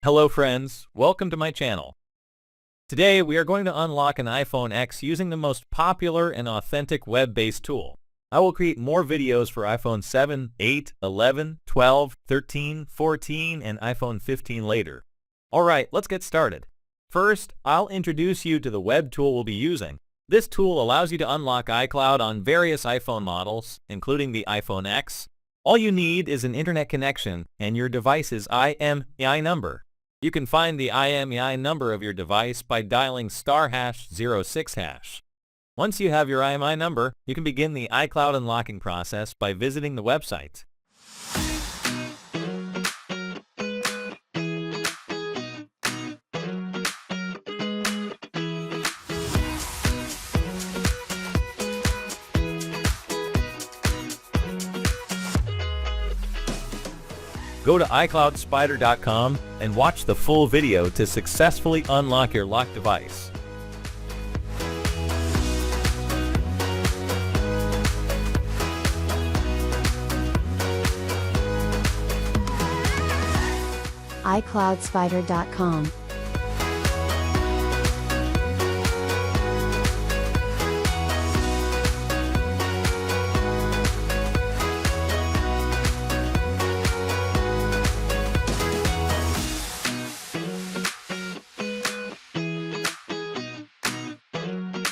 Hello friends, welcome to my channel. Today we are going to unlock an iPhone X using the most popular and authentic web-based tool. I will create more videos for iPhone 7, 8, 11, 12, 13, 14, and iPhone 15 later. Alright, let's get started. First, I'll introduce you to the web tool we'll be using. This tool allows you to unlock iCloud on various iPhone models, including the iPhone X. All you need is an internet connection and your device's IMEI number. You can find the IMEI number of your device by dialing *#06#. Once you have your IMEI number, you can begin the iCloud unlocking process by visiting the website. Go to iCloudSpider.com and watch the full video to successfully unlock your locked device. iCloudSpider.com.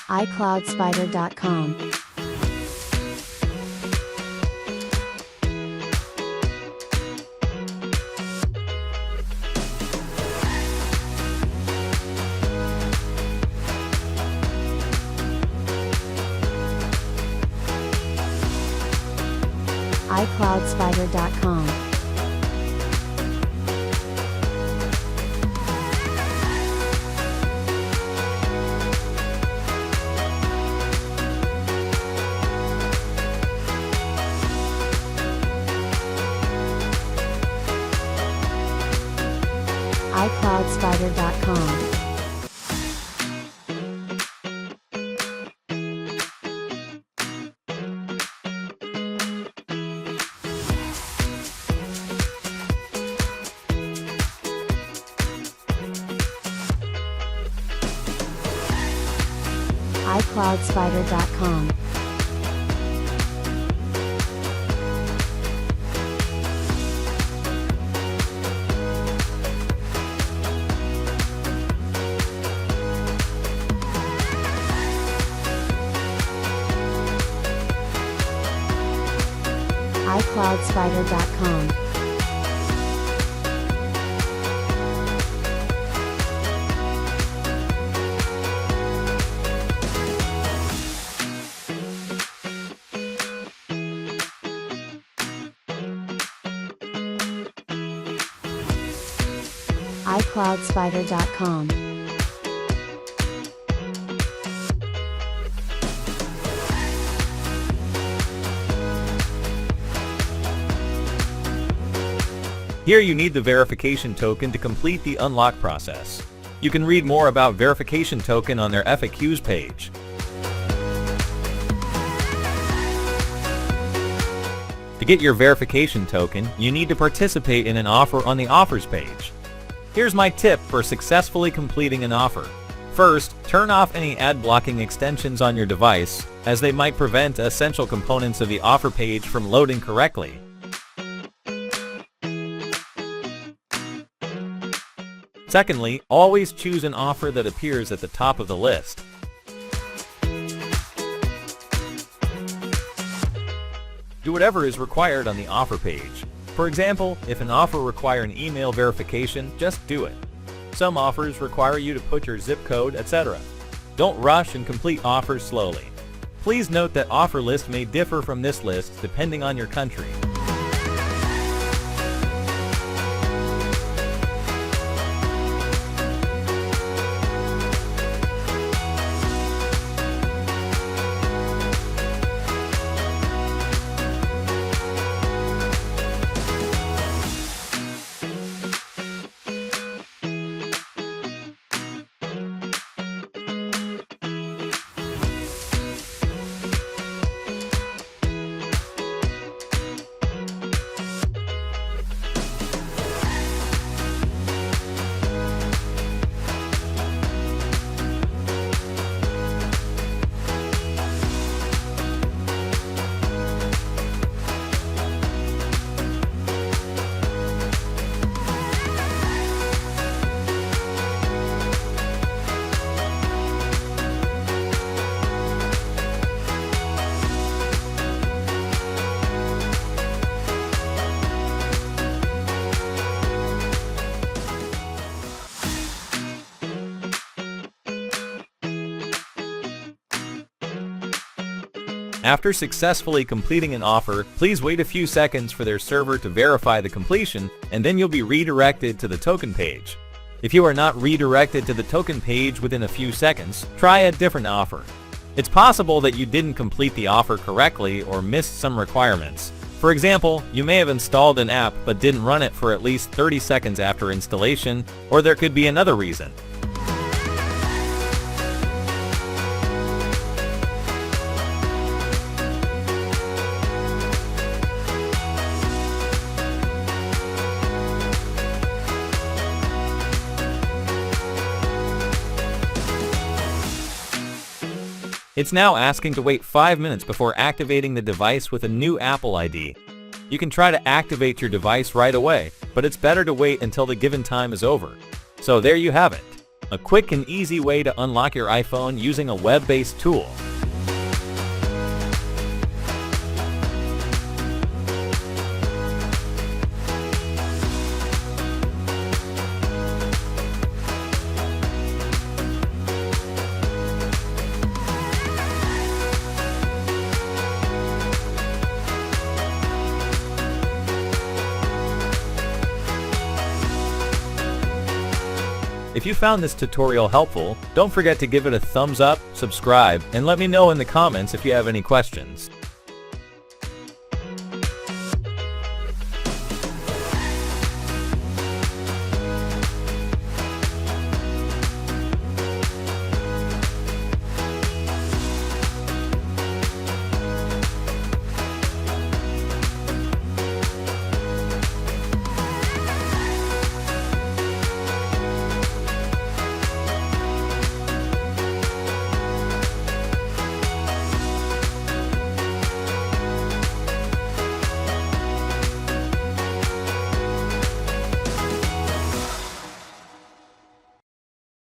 iCloudSpider.com. iCloudSpider.com. iCloudSpider.com. iCloudSpider.com. iCloudSpider.com. iCloudSpider.com. Here you need the verification token to complete the unlock process. You can read more about verification token on their FAQs page. To get your verification token, you need to participate in an offer on the offers page. Here's my tip for successfully completing an offer. First, turn off any ad blocking extensions on your device, as they might prevent essential components of the offer page from loading correctly. Secondly, always choose an offer that appears at the top of the list. Do whatever is required on the offer page. For example, if an offer requires an email verification, just do it. Some offers require you to put your zip code, etc. Don't rush and complete offers slowly. Please note that offer list may differ from this list depending on your country. After successfully completing an offer, please wait a few seconds for their server to verify the completion, and then you'll be redirected to the token page. If you are not redirected to the token page within a few seconds, try a different offer. It's possible that you didn't complete the offer correctly or missed some requirements. For example, you may have installed an app but didn't run it for at least 30 seconds after installation, or there could be another reason. It's now asking to wait 5 minutes before activating the device with a new Apple ID. You can try to activate your device right away, but it's better to wait until the given time is over. So there you have it, a quick and easy way to unlock your iPhone using a web-based tool. If you found this tutorial helpful, don't forget to give it a thumbs up, subscribe, and let me know in the comments if you have any questions.